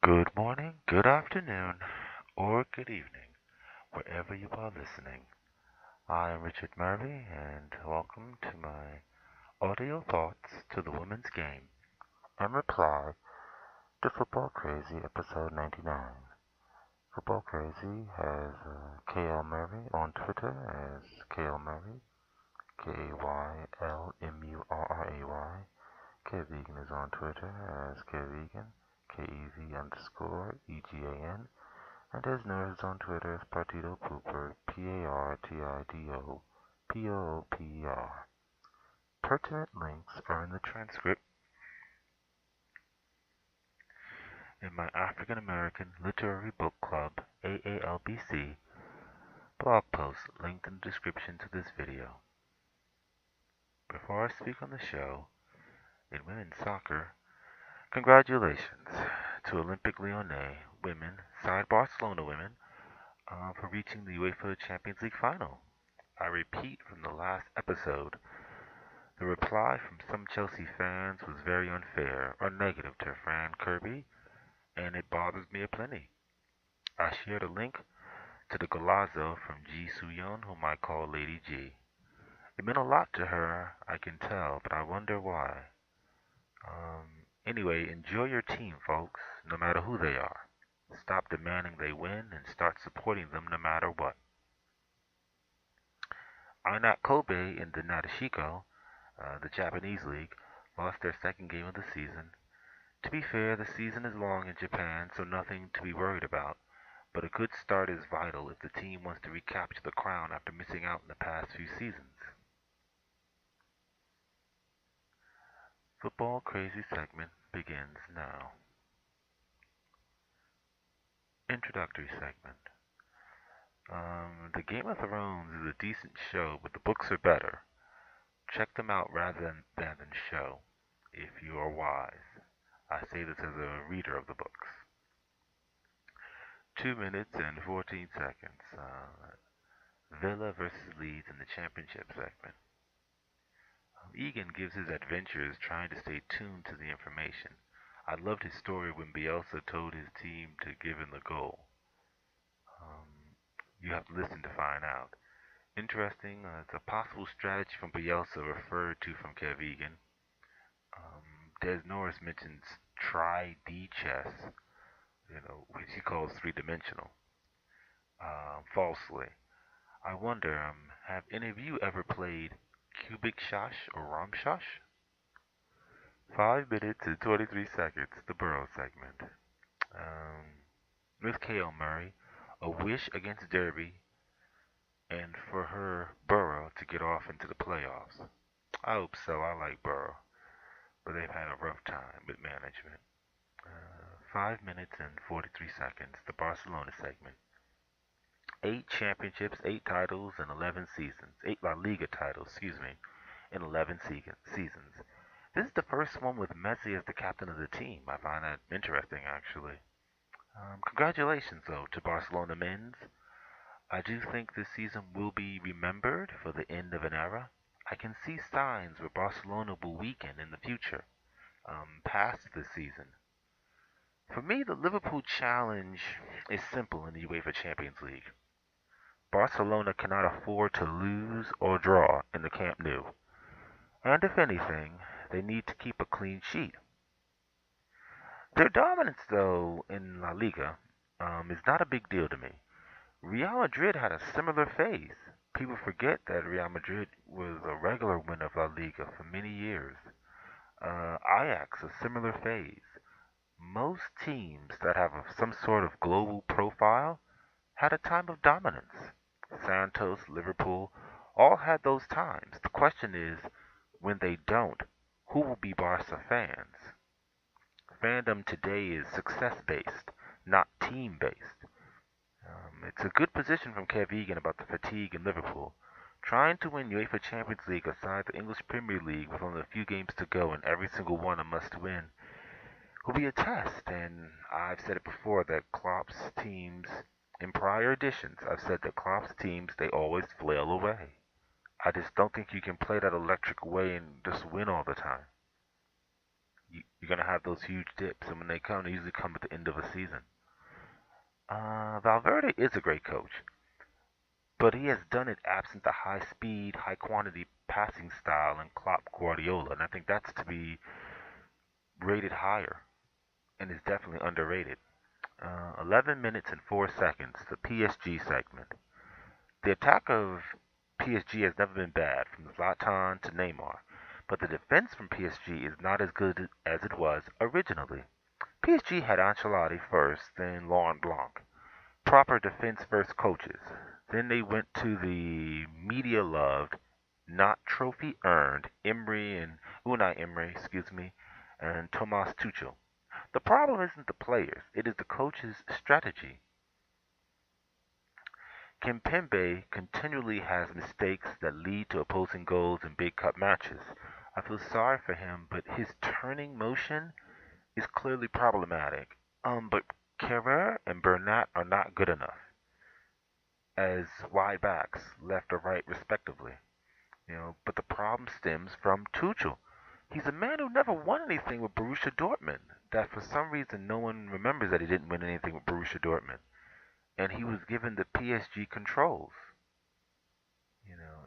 Good morning, good afternoon, or good evening, wherever you are listening. I am Richard Murray, and welcome to my audio thoughts to the women's game and reply to Football Crazy episode 99. Football Crazy has KL Murray on Twitter as KL Murray, KAYLMURRAY. K Vegan is on Twitter as K Vegan, KEV_EGAN. And his nerd is on Twitter as Partido Pooper, PARTIDO POOPER. Pertinent links are in the transcript in my African American Literary Book Club, AALBC, blog post linked in the description to this video. Before I speak on the show, in women's soccer, congratulations to Olympique Lyonnais women, side Barcelona women, for reaching the UEFA Champions League final. I repeat from the last episode, the reply from some Chelsea fans was very unfair or negative to Fran Kirby, and it bothers me aplenty. I shared a link to the golazo from Ji Suyeon, whom I call Lady G. It meant a lot to her, I can tell, but I wonder why. Anyway, enjoy your team, folks, no matter who they are. Stop demanding they win and start supporting them no matter what. Inat Kobe in the Nadeshiko, the Japanese league, lost their second game of the season. To be fair, the season is long in Japan, so nothing to be worried about, but a good start is vital if the team wants to recapture the crown after missing out in the past few seasons. Football Crazy segment begins now. Introductory segment. The Game of Thrones is a decent show, but the books are better. Check them out rather than show, if you are wise. I say this as a reader of the books. 2 minutes and 14 seconds. Villa versus Leeds in the championship segment. Egan gives his adventures trying to stay tuned to the information. I loved his story when Bielsa told his team to give him the goal. You have to listen to find out. Interesting, it's a possible strategy from Bielsa referred to from Kev Egan. Des Norris mentions tri-D chess, which he calls three-dimensional, falsely. I wonder, have any of you ever played Cubic Shash or Ramshash? 5 minutes and 23 seconds, the Burrow segment. Miss K.L. Murray, a wish against Derby and for her Burrow to get off into the playoffs. I hope so. I like Burrow, but they've had a rough time with management. 5 minutes and 43 seconds, the Barcelona segment. 8 championships, 8 titles in 11 seasons. 8 La Liga titles, in 11 seasons. This is the first one with Messi as the captain of the team. I find that interesting, actually. Congratulations, though, to Barcelona men's. I do think this season will be remembered for the end of an era. I can see signs where Barcelona will weaken in the future, past this season. For me, the Liverpool challenge is simple in the UEFA Champions League. Barcelona cannot afford to lose or draw in the Camp Nou. And if anything, they need to keep a clean sheet. Their dominance, though, in La Liga is not a big deal to me. Real Madrid had a similar phase. People forget that Real Madrid was a regular winner of La Liga for many years. Ajax, a similar phase. Most teams that have some sort of global profile had a time of dominance. Santos, Liverpool, all had those times. The question is, when they don't, who will be Barca fans? Fandom today is success-based, not team-based. It's a good position from Kev Egan about the fatigue in Liverpool. Trying to win UEFA Champions League aside the English Premier League with only a few games to go and every single one a must-win will be a test. And I've said it before that Klopp's teams, in prior editions, I've said that Klopp's teams, they always flail away. I just don't think you can play that electric way and just win all the time. You're gonna have those huge dips, and when they come, they usually come at the end of a season. Valverde is a great coach, but he has done it absent the high speed, high quantity passing style and Klopp Guardiola, and I think that's to be rated higher and is definitely underrated. 11 minutes and 4 seconds, the PSG segment. The attack of PSG has never been bad, from Zlatan to Neymar, but the defense from PSG is not as good as it was originally. PSG had Ancelotti first, then Laurent Blanc. Proper defense first coaches. Then they went to the media loved, not trophy earned Emery and Unai Emery, and Thomas Tuchel. The problem isn't the players, it is the coach's strategy. Kimpembe continually has mistakes that lead to opposing goals in big cup matches. I feel sorry for him, but his turning motion is clearly problematic. But Kerrer and Bernat are not good enough as wide backs, left or right respectively. But the problem stems from Tuchel. He's a man who never won anything with Borussia Dortmund. That for some reason no one remembers that he didn't win anything with Borussia Dortmund. And he was given the PSG controls.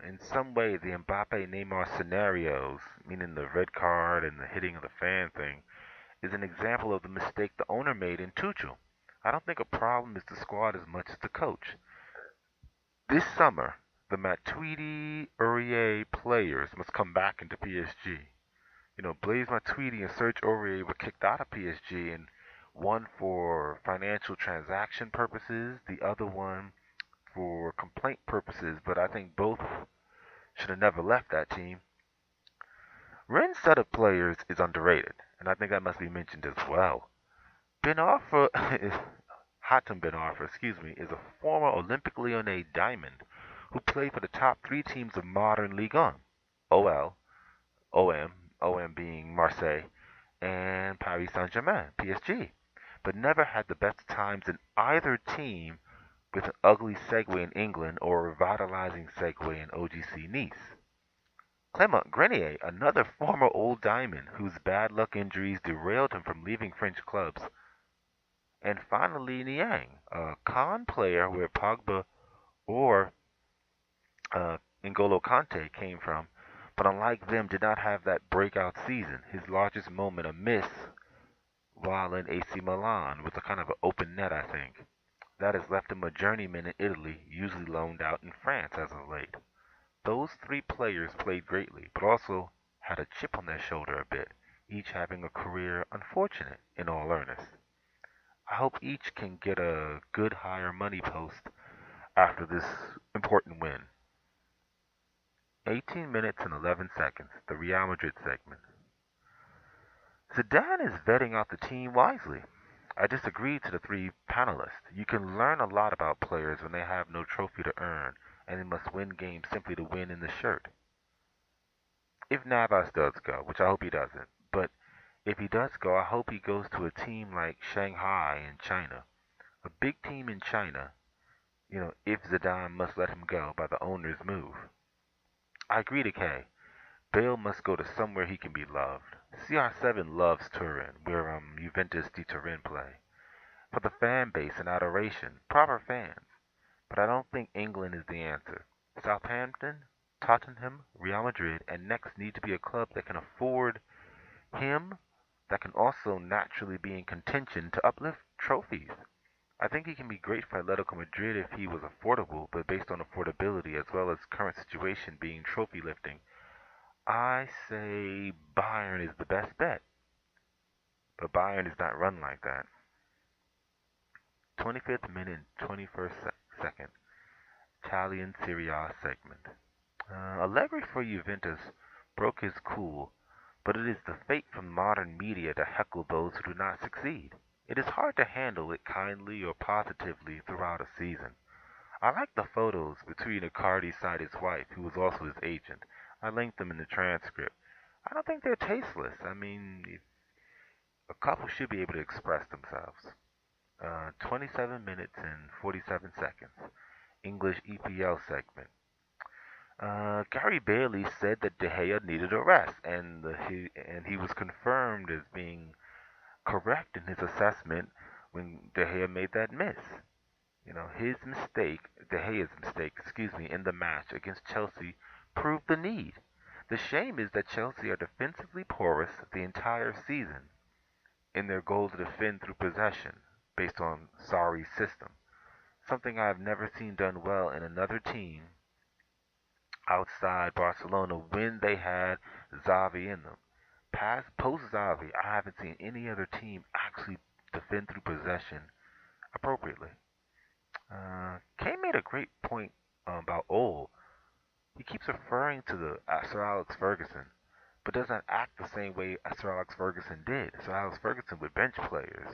In some way, the Mbappe Neymar scenarios, meaning the red card and the hitting of the fan thing, is an example of the mistake the owner made in Tuchel. I don't think a problem is the squad as much as the coach. This summer, the Matuidi Aurier players must come back into PSG. Blaise Matuidi and Serge Aurier were kicked out of PSG, and one for financial transaction purposes, the other one for complaint purposes, but I think both should have never left that team. Rennes' set of players is underrated, and I think that must be mentioned as well. Ben Arfa, Hatem Ben Arfa, is a former Olympic Lyonnais diamond who played for the top three teams of modern Ligue 1, OL, OM being Marseille, and Paris Saint-Germain, PSG, but never had the best times in either team with an ugly segue in England or a revitalizing segue in OGC Nice. Clement Grenier, another former old diamond whose bad luck injuries derailed him from leaving French clubs. And finally, Niang, a Caen player where Pogba or N'Golo Kante came from, but unlike them did not have that breakout season. His largest moment a miss while in AC Milan with a kind of an open net, I think. That has left him a journeyman in Italy, usually loaned out in France as of late. Those three players played greatly, but also had a chip on their shoulder a bit, each having a career unfortunate in all earnest. I hope each can get a good higher money post after this important win. 18 minutes and 11 seconds, the Real Madrid segment. Zidane is vetting out the team wisely. I disagree to the three panelists. You can learn a lot about players when they have no trophy to earn, and they must win games simply to win in the shirt. If Navas does go, which I hope he doesn't, but if he does go, I hope he goes to a team like Shanghai in China. A big team in China, if Zidane must let him go by the owner's move. I agree to Kay. Bale must go to somewhere he can be loved. CR7 loves Turin, where Juventus de Turin play. For the fan base and adoration, proper fans. But I don't think England is the answer. Southampton, Tottenham, Real Madrid, and next need to be a club that can afford him, that can also naturally be in contention to uplift trophies. I think he can be great for Atletico Madrid if he was affordable, but based on affordability as well as current situation being trophy lifting, I say Bayern is the best bet. But Bayern is not run like that. 25th minute, 21st second. Italian Serie A segment. Allegri for Juventus broke his cool, but it is the fate from modern media to heckle those who do not succeed. It is hard to handle it kindly or positively throughout a season. I like the photos between Icardi's side his wife, who was also his agent. I linked them in the transcript. I don't think they're tasteless. I mean, a couple should be able to express themselves. 27 minutes and 47 seconds. English EPL segment. Gary Bailey said that De Gea needed a rest, and he was confirmed as being correct in his assessment when De Gea made that miss. You know, his mistake, De Gea's mistake, excuse me, in the match against Chelsea proved the need. The shame is that Chelsea are defensively porous the entire season in their goal to defend through possession, based on Sarri's system. Something I have never seen done well in another team outside Barcelona when they had Xavi in them. Post Xavi, I haven't seen any other team actually defend through possession appropriately. Kane made a great point about Ole. He keeps referring to the Sir Alex Ferguson, but doesn't act the same way as Sir Alex Ferguson did. Sir Alex Ferguson would bench players,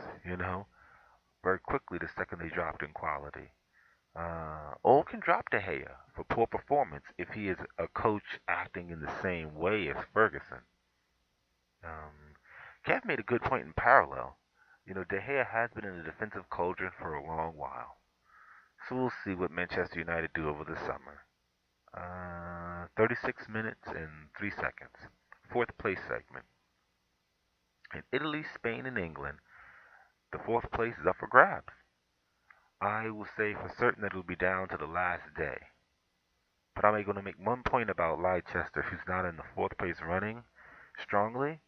very quickly the second they dropped in quality. Ole can drop De Gea for poor performance if he is a coach acting in the same way as Ferguson. Kev made a good point in parallel. De Gea has been in the defensive cauldron for a long while. So we'll see what Manchester United do over the summer. 36 minutes and 3 seconds. Fourth place segment. In Italy, Spain, and England, the fourth place is up for grabs. I will say for certain that it will be down to the last day. But I'm going to make one point about Leicester, who's not in the fourth place running strongly.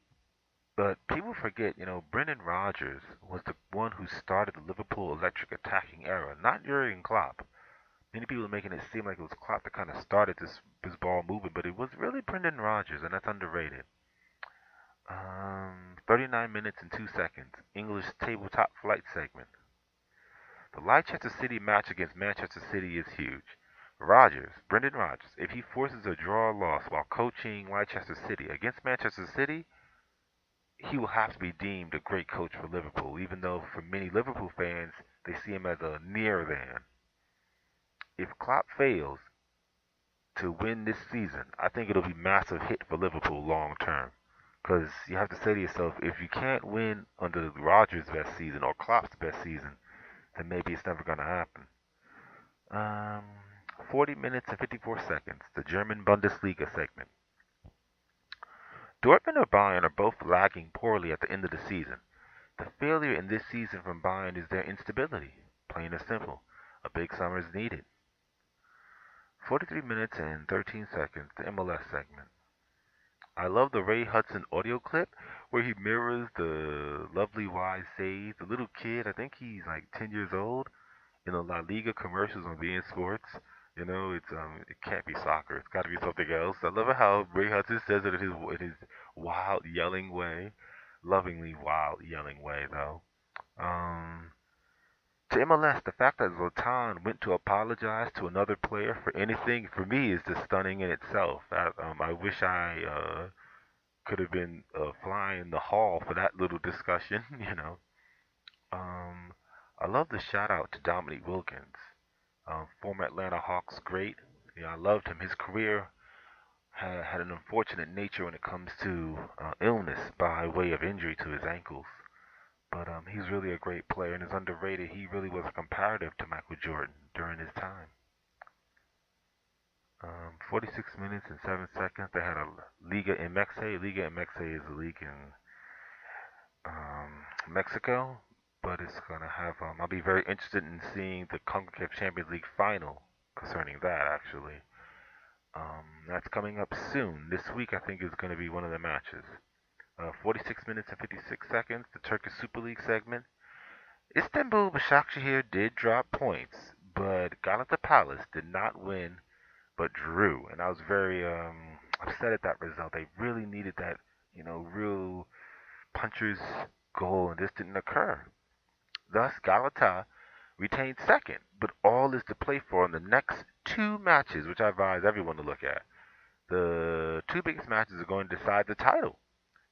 But people forget, Brendan Rodgers was the one who started the Liverpool electric attacking era, not Jurgen Klopp. Many people are making it seem like it was Klopp that kind of started this ball moving, but it was really Brendan Rodgers, and that's underrated. 39 minutes and 2 seconds. English tabletop flight segment. The Leicester City match against Manchester City is huge. Brendan Rodgers, if he forces a draw or loss while coaching Leicester City against Manchester City, he will have to be deemed a great coach for Liverpool, even though for many Liverpool fans, they see him as a near than. If Klopp fails to win this season, I think it'll be a massive hit for Liverpool long term. Because you have to say to yourself, if you can't win under Rodgers' best season or Klopp's best season, then maybe it's never going to happen. 40 minutes and 54 seconds, the German Bundesliga segment. Dortmund and Bayern are both lagging poorly at the end of the season. The failure in this season from Bayern is their instability. Plain and simple. A big summer is needed. 43 minutes and 13 seconds, the MLS segment. I love the Ray Hudson audio clip where he mirrors the lovely wise sage, the little kid, I think he's like 10 years old, in the La Liga commercials on beIN Sports. It can't be soccer. It's got to be something else. I love how Ray Hudson says it in his wild yelling way, lovingly wild yelling way though. To MLS, the fact that Zlatan went to apologize to another player for anything for me is just stunning in itself. I wish I could have been flying the hall for that little discussion. I love the shout out to Dominique Wilkins, former Atlanta Hawks great. I loved him. His career had an unfortunate nature when it comes to illness by way of injury to his ankles. But he's really a great player and is underrated. He really was a comparative to Michael Jordan during his time. 46 minutes and 7 seconds. They had a Liga MX. Liga MX is a league in Mexico, but it's gonna have. I'll be very interested in seeing the CONCACAF Champions League final concerning that. Actually, that's coming up soon. This week, I think, is going to be one of the matches. 46 minutes and 56 seconds. The Turkish Super League segment. Istanbul Başakşehir did drop points, but Galata Palace did not win, but drew, and I was very upset at that result. They really needed that, real puncher's goal, and this didn't occur. Thus, Galata retained second, but all is to play for in the next two matches, which I advise everyone to look at. The two biggest matches are going to decide the title.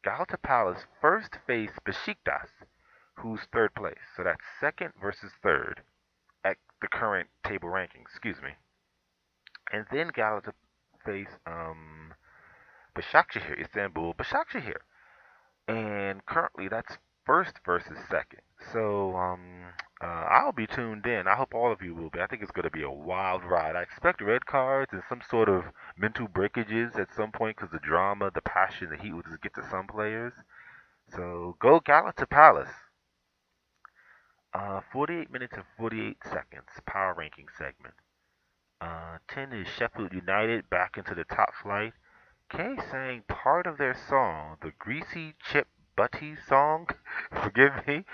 Galata Palace first face Besiktas, who's third place. So that's second versus third at the current table ranking, excuse me. And then Galata face Başakşehir, Istanbul Başakşehir. And currently that's first versus second. So I'll be tuned in. I hope all of you will be. I think it's going to be a wild ride. I expect red cards and some sort of mental breakages at some point because the drama, the passion, the heat will just get to some players. So go Gala to Palace. 48 minutes and 48 seconds. Power ranking segment. 10 is Sheffield United back into the top flight. Kay sang part of their song, the Greasy Chip Butty song, forgive me,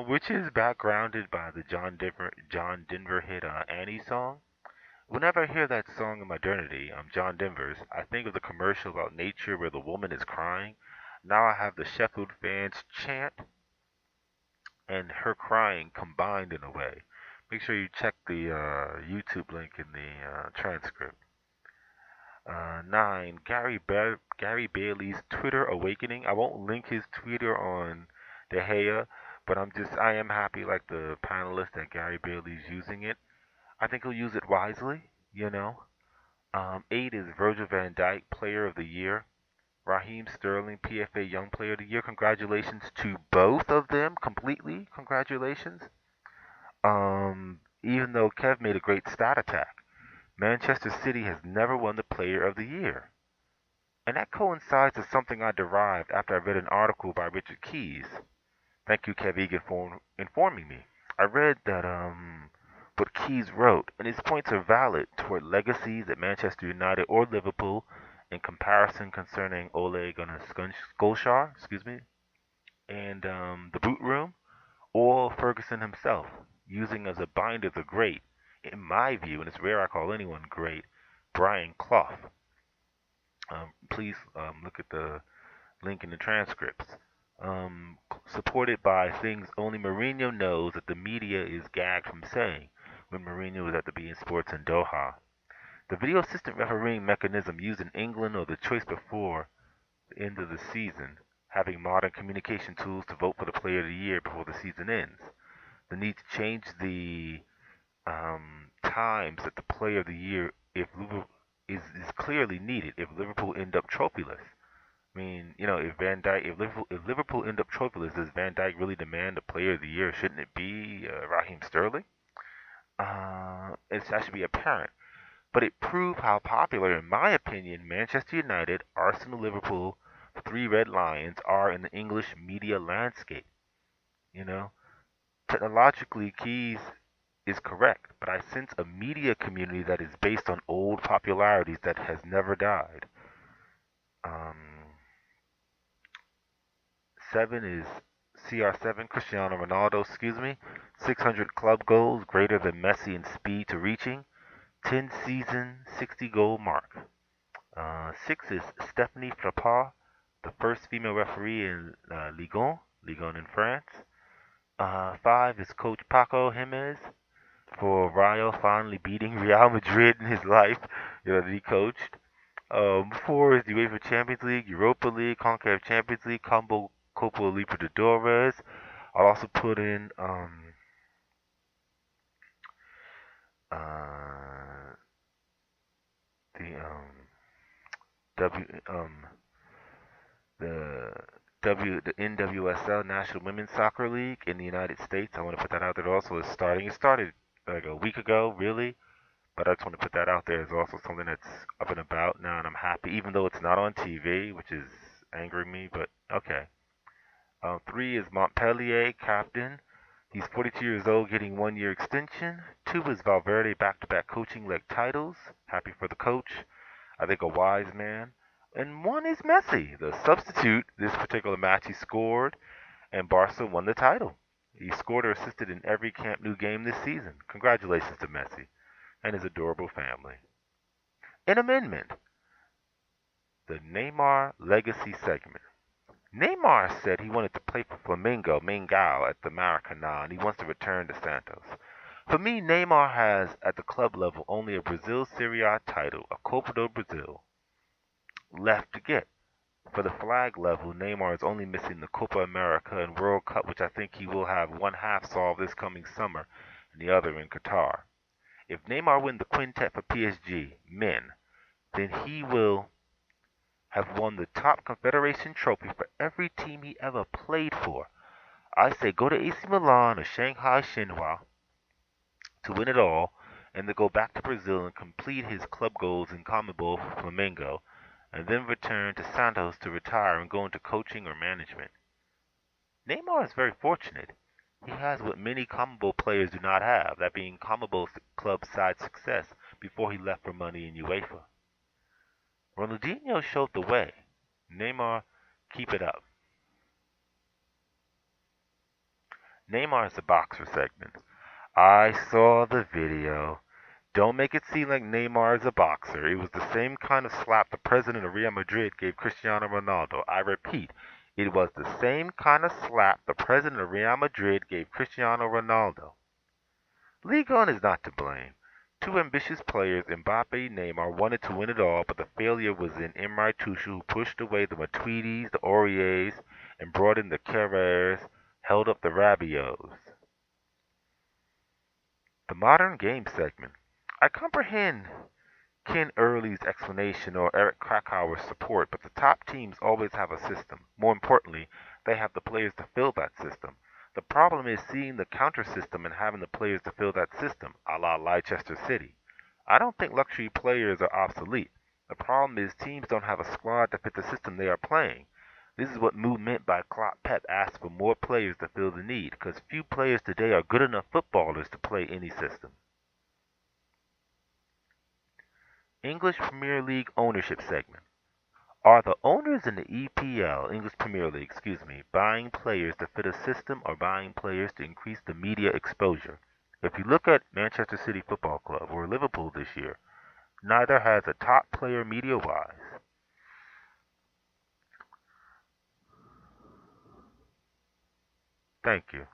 which is backgrounded by the John Denver hit Annie song. Whenever I hear that song in modernity, John Denver's, I think of the commercial about nature where the woman is crying. Now I have the Sheffield fans chant and her crying combined in a way. Make sure you check the YouTube link in the transcript. 9. Gary Bailey's Twitter awakening. I won't link his Twitter on De Gea, but I am happy like the panelist that Gary Bailey's using it. I think he'll use it wisely, you know. 8 is Virgil van Dijk, Player of the Year. Raheem Sterling, PFA Young Player of the Year. Congratulations to both of them, completely. Congratulations. Even though Kev made a great stat attack, Manchester City has never won the Player of the Year. And that coincides with something I derived after I read an article by Richard Keys. Thank you, Kev Egan, for informing me. I read that what Keys wrote, and his points are valid toward legacies at Manchester United or Liverpool in comparison concerning Ole Gunnar Solskjaer, and the boot room, or Ferguson himself, using as a binder the great, in my view, and it's rare I call anyone great, Brian Clough. Please look at the link in the transcripts. Supported by things only Mourinho knows that the media is gagged from saying when Mourinho was at the beIN Sports in Doha. The video assistant refereeing mechanism used in England or the choice before the end of the season, having modern communication tools to vote for the player of the year before the season ends. The need to change the times that the player of the year if Liverpool is clearly needed if Liverpool end up trophyless. I mean, if Liverpool end up trophyless, does Van Dijk really demand the player of the year? Shouldn't it be Raheem Sterling? That should be apparent. But it proved how popular, in my opinion, Manchester United, Arsenal, Liverpool, Three Red Lions are in the English media landscape. You know, technologically, Keys is correct, but I sense a media community that is based on old popularities that has never died. 7 is CR7, Cristiano Ronaldo, 600 club goals, greater than Messi in speed to reaching. 10 season, 60 goal mark. 6 is Stephanie Frappart, the first female referee in Ligue 1 in France. 5 is Coach Paco Jimenez for Rayo finally beating Real Madrid in his life, that he coached. 4 is the UEFA Champions League, Europa League, CONCACAF Champions League, Cobo Libertadores. I'll also put in the NWSL National Women's Soccer League in the United States. I want to put that out there also. It's starting. It started like a week ago, really. But I just want to put that out there as also something that's up and about now, and I'm happy, even though it's not on TV, which is angering me, but okay. 3 is Montpellier, captain. He's 42 years old, getting 1-year extension. 2 is Valverde, back-to-back coaching leg titles. Happy for the coach. I think a wise man. And 1 is Messi, the substitute. This particular match he scored, and Barca won the title. He scored or assisted in every Camp Nou game this season. Congratulations to Messi and his adorable family. An amendment. The Neymar Legacy segment. Neymar said he wanted to play for Mingau at the Maracanã, and he wants to return to Santos. For me, Neymar has, at the club level, only a Brazil Serie A title, a Copa do Brazil, left to get. For the flag level, Neymar is only missing the Copa America and World Cup, which I think he will have one half solved this coming summer, and the other in Qatar. If Neymar wins the quintet for PSG men, then he will have won the top Confederation trophy for every team he ever played for. I say go to AC Milan or Shanghai Shenhua to win it all, and then go back to Brazil and complete his club goals in Comebol for Flamengo, and then return to Santos to retire and go into coaching or management. Neymar is very fortunate. He has what many Comebol players do not have, that being Comebol club side success before he left for money in UEFA. Ronaldinho showed the way. Neymar, keep it up. Neymar is a boxer segment. I saw the video. Don't make it seem like Neymar is a boxer. It was the same kind of slap the president of Real Madrid gave Cristiano Ronaldo. I repeat, it was the same kind of slap the president of Real Madrid gave Cristiano Ronaldo. Ligue 1 is not to blame. Two ambitious players, Mbappe and Neymar, wanted to win it all, but the failure was in Emre Tutu, who pushed away the Matuidis, the Auriers, and brought in the Carrers, held up the Rabios. The modern game segment. I comprehend Ken Early's explanation or Eric Krakauer's support, but the top teams always have a system. More importantly, they have the players to fill that system. The problem is seeing the counter system and having the players to fill that system, a la Leicester City. I don't think luxury players are obsolete. The problem is teams don't have a squad to fit the system they are playing. This is what Moo meant by Pep asked for more players to fill the need, because few players today are good enough footballers to play any system. English Premier League ownership segment. Are the owners in the EPL, English Premier League, buying players to fit a system or buying players to increase the media exposure? If you look at Manchester City Football Club or Liverpool this year, neither has a top player media-wise. Thank you.